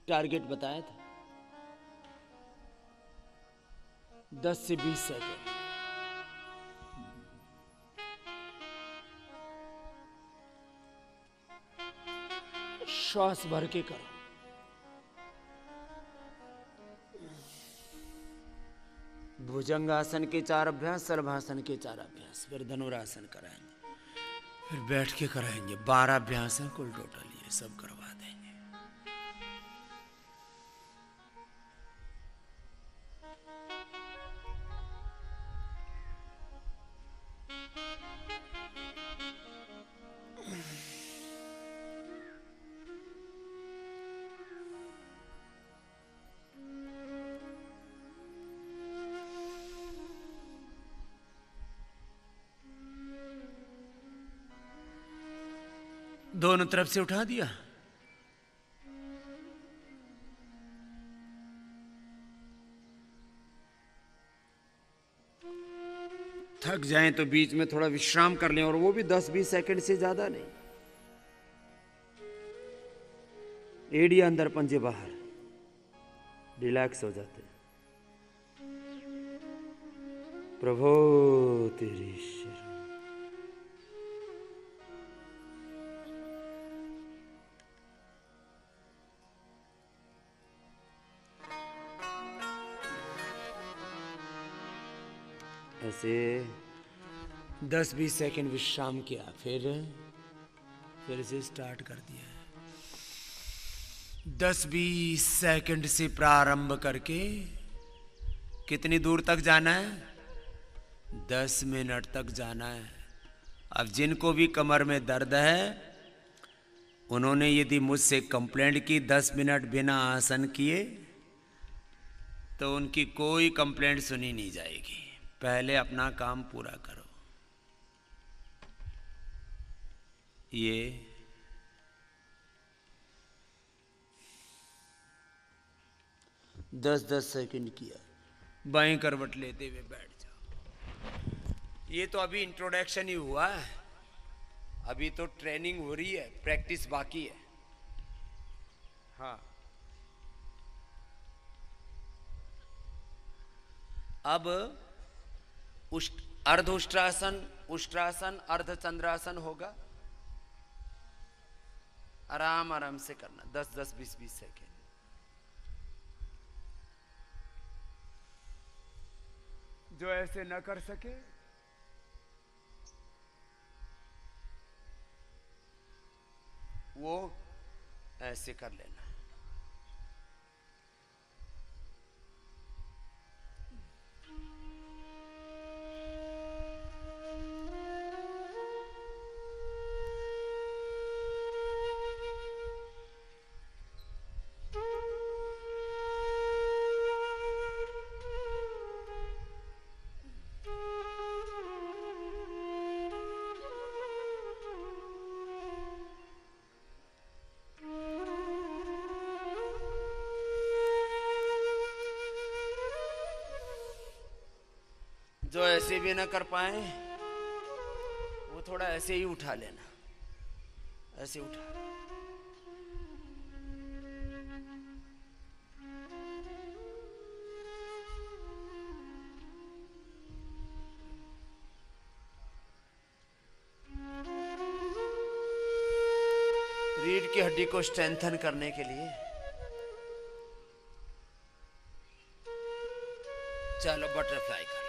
टारगेट बताया था। 10 से 20 सेकंड। श्वास भर के करो। भुजंगासन के 4 अभ्यास, शलभासन के 4 अभ्यास, फिर धनुरासन कराएंगे, फिर बैठ के कराएंगे। 12 अभ्यास हैं कुल टोटल, ये सब करवा देंगे। दोनों तरफ से उठा दिया। थक जाएं तो बीच में थोड़ा विश्राम कर लें, और वो भी 10-20 सेकंड से ज्यादा नहीं। एड़ी अंदर, पंजे बाहर, रिलैक्स हो जाते। प्रभो तेरी शरण। ऐसे 10-20 सेकंड विश्राम किया, फिर से स्टार्ट कर दिया। 10-20 सेकंड से प्रारंभ करके कितनी दूर तक जाना है? 10 मिनट तक जाना है। अब जिनको भी कमर में दर्द है, उन्होंने यदि मुझसे कंप्लेंट की 10 मिनट बिना आसन किए, तो उनकी कोई कंप्लेंट सुनी नहीं जाएगी। पहले अपना काम पूरा करो। ये 10-10 सेकंड किया। बाएं करवट लेते हुए बैठ जाओ। ये तो अभी इंट्रोडक्शन ही हुआ है, अभी तो ट्रेनिंग हो रही है, प्रैक्टिस बाकी है। हाँ, अब अर्ध उष्ट्रासन, उष्ट्रासन, अर्ध चंद्रासन होगा। आराम आराम से करना, 10-10, 20-20 सेकेंड। जो ऐसे न कर सके, वो ऐसे कर लेना। जो ऐसे भी ना कर पाए वो थोड़ा ऐसे ही उठा लेना, ऐसे उठा। रीढ़ की हड्डी को स्ट्रेंथन करने के लिए चलो बटरफ्लाई कर लो।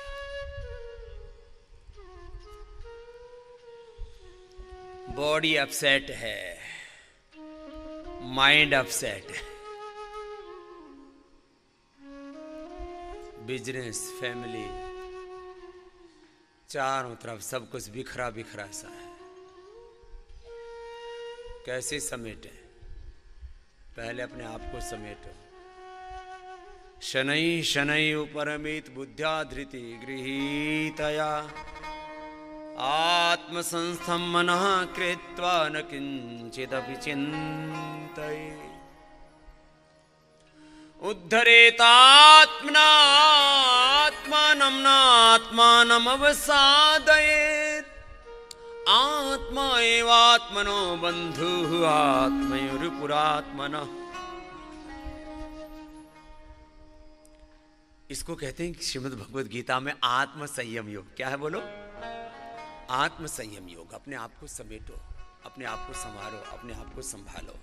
बॉडी अपसेट है, माइंड अपसेट है, बिजनेस, फैमिली, चारों तरफ सब कुछ बिखरा बिखरा सा है। कैसे समेटे? पहले अपने आप को समेटो। शनै शनै उपरमित बुद्ध्या धृति गृहीतया आत्मसंस्थं मनः कृत्वा न किंचिदपि चिन्तयेत् उद्धरेतात्मनात्मानं नात्मानं अवसादयेत् आत्मा एवात्मनो बन्धुः आत्मैरिपुरात्मनः। इसको कहते हैं श्रीमद् भगवद गीता में आत्म संयम योग। क्या है बोलो? आत्म संयम योग। अपने आप को समेटो, अपने आप को संभालो, अपने आप को संभालो।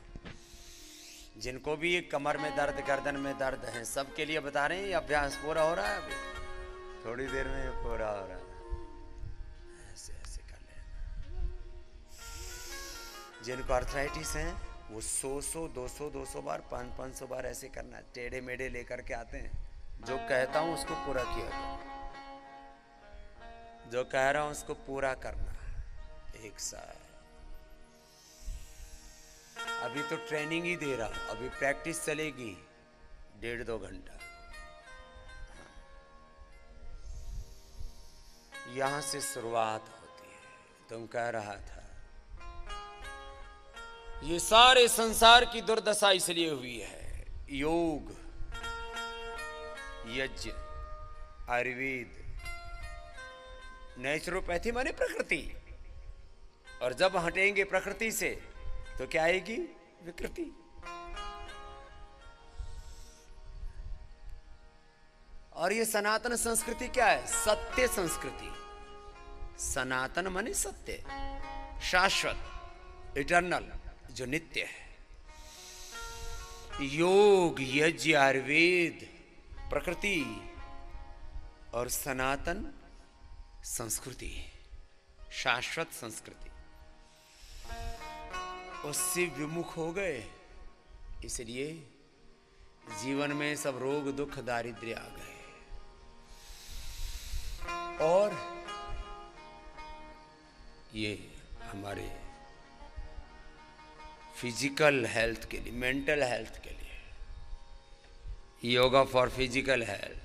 जिनको भी कमर में दर्द, गर्दन में दर्द है, सबके लिए बता रहे हैं ये अभ्यास पूरा हो रहा है अभी, थोड़ी देर में पूरा हो रहा है। ऐसे ऐसे कर लेना। जिनको अर्थराइटिस है वो 100 200 बार 500 बार ऐसे करना। टेढ़े मेढ़े लेकर के आते हैं। जो कहता हूं उसको पूरा किया करो, जो कह रहा हूं उसको पूरा करना। एक साथ अभी तो ट्रेनिंग ही दे रहा हूं, अभी प्रैक्टिस चलेगी 1.5-2 घंटा। यहां से शुरुआत होती है। तुम कह रहा था ये सारे संसार की दुर्दशा इसलिए हुई है। योग, यज्ञ, आयुर्वेद, नेचुरोपैथी माने प्रकृति, और जब हटेंगे प्रकृति से तो क्या आएगी? विकृति। और ये सनातन संस्कृति क्या है? सत्य संस्कृति। सनातन माने सत्य, शाश्वत, इटर्नल, जो नित्य है। योग, यज्ञ, आयुर्वेद, प्रकृति और सनातन संस्कृति, शाश्वत संस्कृति, उससे विमुख हो गए। इसलिए जीवन में सब रोग, दुख, दारिद्र्य आ गए। और ये हमारे फिजिकल हेल्थ के लिए, मेंटल हेल्थ के लिए, योगा फॉर फिजिकल हेल्थ,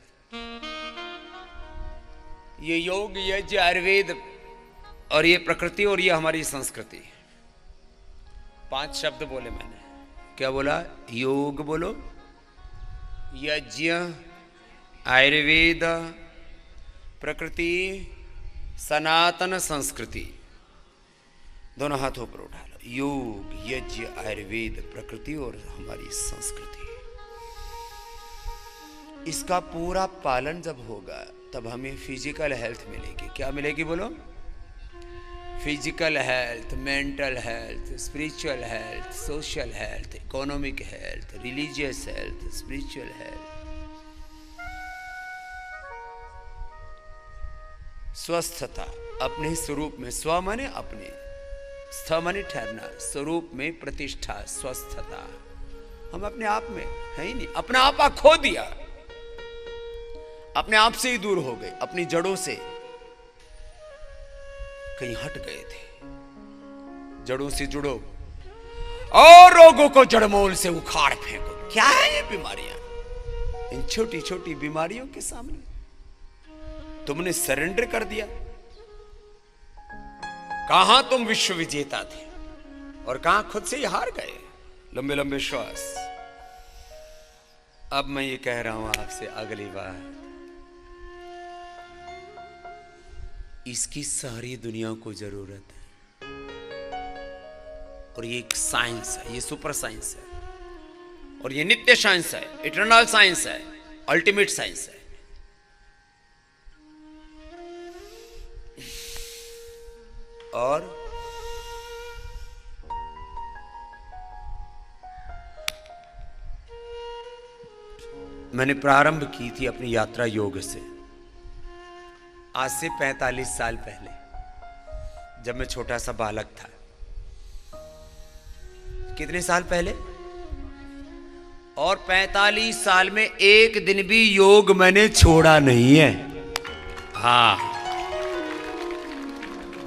ये योग, यज्ञ, आयुर्वेद और ये प्रकृति और ये हमारी संस्कृति। 5 शब्द बोले मैंने। क्या बोला? योग बोलो, यज्ञ, आयुर्वेद, प्रकृति, सनातन संस्कृति। दोनों हाथों पर उठा लो। योग, यज्ञ, आयुर्वेद, प्रकृति और हमारी संस्कृति। इसका पूरा पालन जब होगा तब हमें फिजिकल हेल्थ मिलेगी। क्या मिलेगी बोलो? Physical health, mental health, spiritual health, social health, economic health, religious health, spiritual health. स्वस्थता अपने स्वरूप में, स्व माने अपने, स्थ माने ठहरना, स्वरूप में प्रतिष्ठा, स्वस्थता। हम अपने आप में है ही नहीं, अपना आपा खो दिया, अपने आप से ही दूर हो गए, अपनी जड़ों से कहीं हट गए थे। जड़ों से जुड़ो और रोगों को जड़मूल से उखाड़ फेंको। क्या है ये बीमारियां? इन छोटी छोटी बीमारियों के सामने तुमने सरेंडर कर दिया। कहां तुम विश्व विजेता थे और कहां खुद से ही हार गए। लंबे लंबे श्वास। अब मैं ये कह रहा हूं आपसे, अगली बार इसकी सारी दुनिया को जरूरत है। और ये एक साइंस है, ये सुपर साइंस है, और ये नित्य साइंस है, इटर्नल साइंस है, अल्टीमेट साइंस है। और मैंने प्रारंभ की थी अपनी यात्रा योग से आज से 45 साल पहले, जब मैं छोटा सा बालक था। कितने साल पहले? और 45 साल में एक दिन भी योग मैंने छोड़ा नहीं है। हाँ,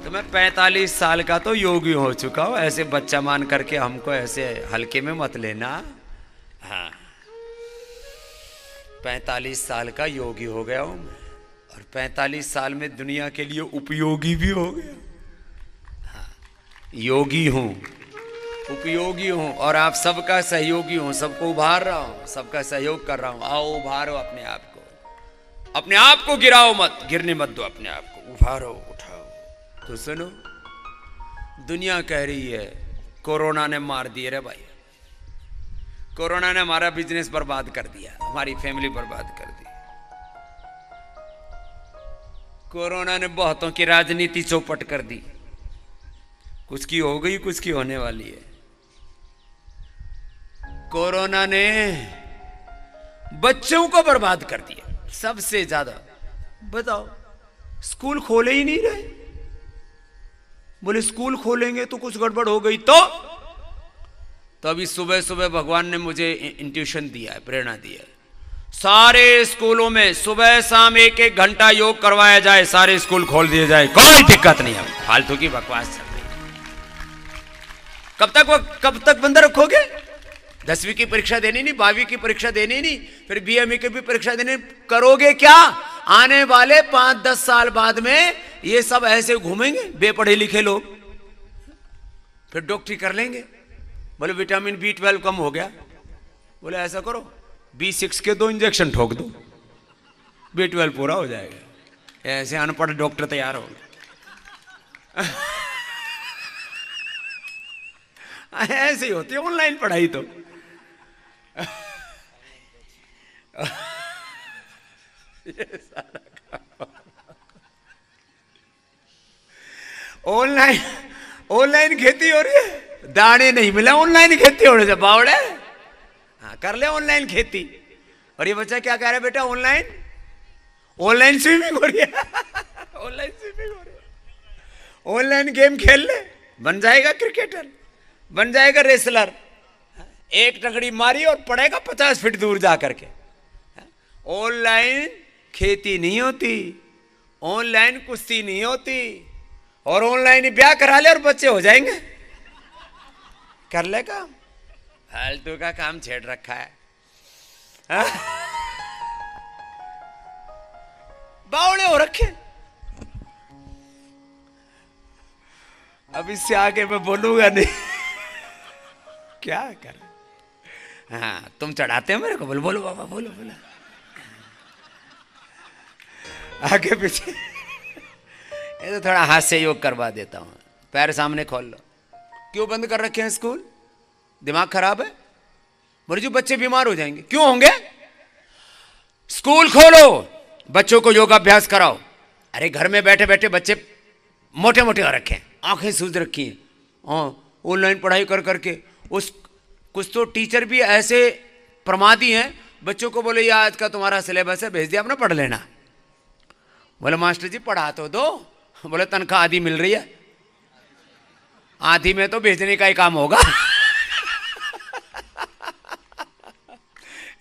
तो मैं 45 साल का तो योगी हो चुका हूं। ऐसे बच्चा मान करके हमको ऐसे हल्के में मत लेना। हाँ, 45 साल का योगी हो गया हूं मैं, और 45 साल में दुनिया के लिए उपयोगी भी हो गया। हाँ, योगी हूं, उपयोगी हूं, और आप सबका सहयोगी हूं। सबको उभार रहा हूं, सबका सहयोग कर रहा हूं। आओ, उभारो अपने आप को, अपने आप को गिराओ मत, गिरने मत दो अपने आप को, उभारो, उठाओ। तो सुनो, दुनिया कह रही है कोरोना ने मार दिए रे भाई, कोरोना ने हमारा बिजनेस बर्बाद कर दिया, हमारी फैमिली बर्बाद कर दी, कोरोना ने बहुतों की राजनीति चौपट कर दी। कुछ की हो गई, कुछ की होने वाली है। कोरोना ने बच्चों को बर्बाद कर दिया सबसे ज्यादा। बताओ, स्कूल खोले ही नहीं रहे। बोले स्कूल खोलेंगे तो कुछ गड़बड़ हो गई तो अभी सुबह सुबह भगवान ने मुझे इंट्यूशन दिया है, प्रेरणा दिया है, सारे स्कूलों में सुबह शाम 1-1 घंटा योग करवाया जाए, सारे स्कूल खोल दिए जाए, कोई दिक्कत नहीं है। फालतू की बकवास चल रही है। कब तक बंद रखोगे? 10वीं की परीक्षा देनी नहीं, 12वीं की परीक्षा देनी नहीं, फिर BME की भी परीक्षा देनी, करोगे क्या? आने वाले 5-10 साल बाद में ये सब ऐसे घूमेंगे बेपढ़े लिखे लोग, फिर डॉक्टरी कर लेंगे। बोले विटामिन B12 कम हो गया, बोले ऐसा करो B6 के 2 इंजेक्शन ठोक दो, B12 पूरा हो जाएगा। ऐसे अनपढ़ डॉक्टर तैयार हो गए। ऐसे ही होती है ऑनलाइन पढ़ाई तो। ये सारा ऑनलाइन खेती हो रही है, दाने नहीं मिला ऑनलाइन खेती होने से बावड़े। हाँ, कर ले ऑनलाइन खेती। और ये बच्चा क्या कह रहा है बेटा? ऑनलाइन स्विमिंग हो रही है, ऑनलाइन स्विमिंग हो रही है, ऑनलाइन गेम खेल ले, बन जाएगा क्रिकेटर, बन जाएगा रेसलर। एक टकड़ी मारी और पड़ेगा 50 फीट दूर जा करके। ऑनलाइन खेती नहीं होती, ऑनलाइन कुश्ती नहीं होती, और ऑनलाइन ही ब्याह करा ले और बच्चे हो जाएंगे। कर ले काम, फालतू का काम छेड़ रखा है। बावड़े हो रखे। अब इससे आगे मैं बोलूंगा नहीं। क्या कर? हाँ, तुम चढ़ाते हो मेरे को, बोलो बोलो बाबा, बोलो बोलो, आगे पीछे। ये तो थोड़ा हाथ से योग करवा देता हूं। पैर सामने खोल लो। क्यों बंद कर रखे हैं स्कूल? दिमाग खराब है? बोले जो बच्चे बीमार हो जाएंगे। क्यों होंगे? स्कूल खोलो, बच्चों को योगाभ्यास कराओ। अरे घर में बैठे बैठे बच्चे मोटे मोटे हो रखे हैं, आंखें सूज रखी हैं, ऑनलाइन पढ़ाई कर करके। कुछ तो टीचर भी ऐसे प्रमादी हैं, बच्चों को बोले ये आज का तुम्हारा सिलेबस है, भेज दिया अपना, पढ़ लेना। बोले मास्टर जी पढ़ा तो दो। बोले तनख्वाह आधी मिल रही है, आधी में तो भेजने का ही काम होगा।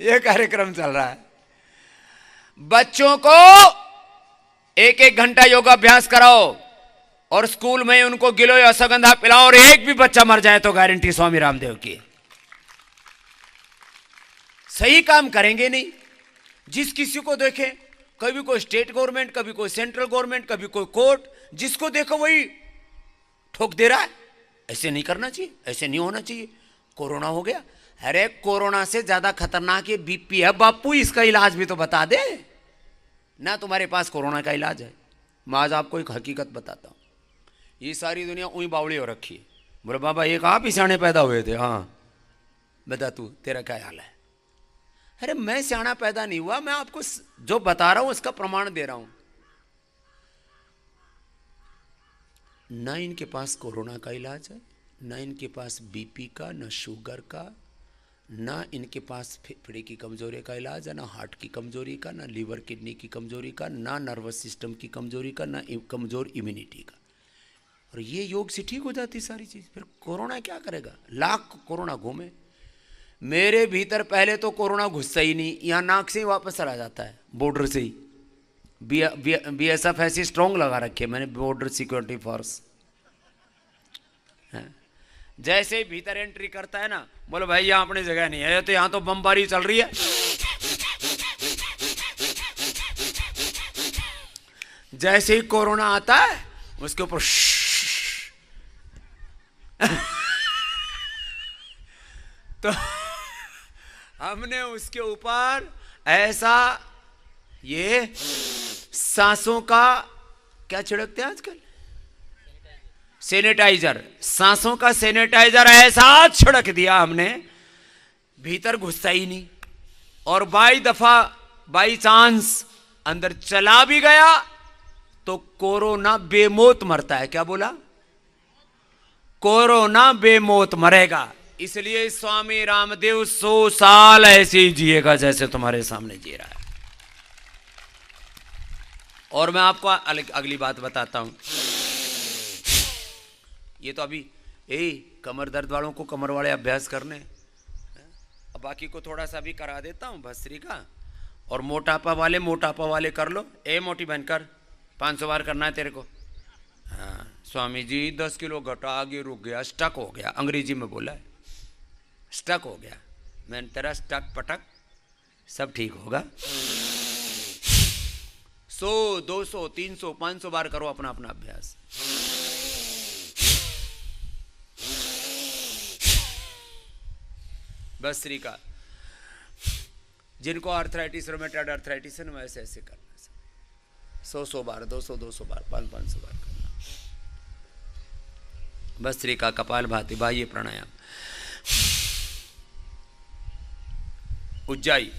ये कार्यक्रम चल रहा है। बच्चों को 1-1 घंटा योगाभ्यास कराओ, और स्कूल में उनको गिलोय अश्वगंधा पिलाओ, और एक भी बच्चा मर जाए तो गारंटी स्वामी रामदेव की। सही काम करेंगे नहीं। जिस किसी को देखे, कभी कोई स्टेट गवर्नमेंट, कभी कोई सेंट्रल गवर्नमेंट, कभी कोई कोर्ट, जिसको देखो वही ठोक दे रहा है। ऐसे नहीं करना चाहिए, ऐसे नहीं होना चाहिए। कोरोना हो गया, अरे कोरोना से ज्यादा खतरनाक ये BP है बापू, इसका इलाज भी तो बता दे ना। तुम्हारे पास कोरोना का इलाज है? मैं आज आपको एक हकीकत बताता हूँ। ये सारी दुनिया ऊई बावड़ी हो रखी है। बोले बाबा एक आप ही सियाने पैदा हुए थे। हाँ बता तू, तेरा क्या हाल है? अरे मैं सियाना पैदा नहीं हुआ, मैं आपको जो बता रहा हूं उसका प्रमाण दे रहा हूं। ना इनके पास कोरोना का इलाज है, ना इनके पास बीपी का, ना शुगर का, ना इनके पास फेफड़े की कमजोरी का इलाज है, ना हार्ट की कमजोरी का, ना लीवर किडनी की कमजोरी का, ना नर्वस सिस्टम की कमजोरी का, ना कमजोर इम्यूनिटी का। और ये योग से ठीक हो जाती सारी चीज। फिर कोरोना क्या करेगा? लाख कोरोना घूमे, मेरे भीतर पहले तो कोरोना घुसता ही नहीं, यहाँ नाक से ही वापस चला जाता है, बॉर्डर से ही। BSF ऐसी स्ट्रॉन्ग लगा रखे मैंने, बॉर्डर सिक्योरिटी फोर्स। जैसे ही भीतर एंट्री करता है ना, बोलो भाई यहाँ अपनी जगह नहीं है, तो यहाँ तो बमबारी चल रही है। जैसे ही कोरोना आता है उसके ऊपर तो हमने उसके ऊपर ऐसा ये सांसों का क्या छिड़कते हैं आजकल, सैनिटाइजर, सांसों का सैनिटाइजर ऐसा छिड़क दिया हमने, भीतर घुसता ही नहीं। और बाई चांस अंदर चला भी गया तो कोरोना बेमौत मरता है। क्या बोला? कोरोना बेमौत मरेगा। इसलिए स्वामी रामदेव 100 साल ऐसे ही जिएगा जैसे तुम्हारे सामने जी रहा है। और मैं आपको अगली बात बताता हूं। ये तो अभी कमर दर्द वालों को कमर वाले अभ्यास करने, अब बाकी को थोड़ा सा भी करा देता हूं भस्त्री का। और मोटापा वाले कर लो। मोटी बहन कर, 500 बार करना है तेरे को। हाँ स्वामी जी 10 किलो घटा, आगे रुक गया, स्टक हो गया, अंग्रेजी में बोला है, स्टक हो गया। मैंने तेरा स्टक पटक सब ठीक होगा। 100 200 300 500 बार करो अपना अपना अभ्यास। भस्त्री का जिनको आर्थराइटिस, रोमेटॉइड आर्थराइटिस है ना, वैसे ऐसे करना, 100 बार, 200 बार, 500 बार करना। भस्त्री का कपालभाति, बाह्य प्राणायाम, उज्जाई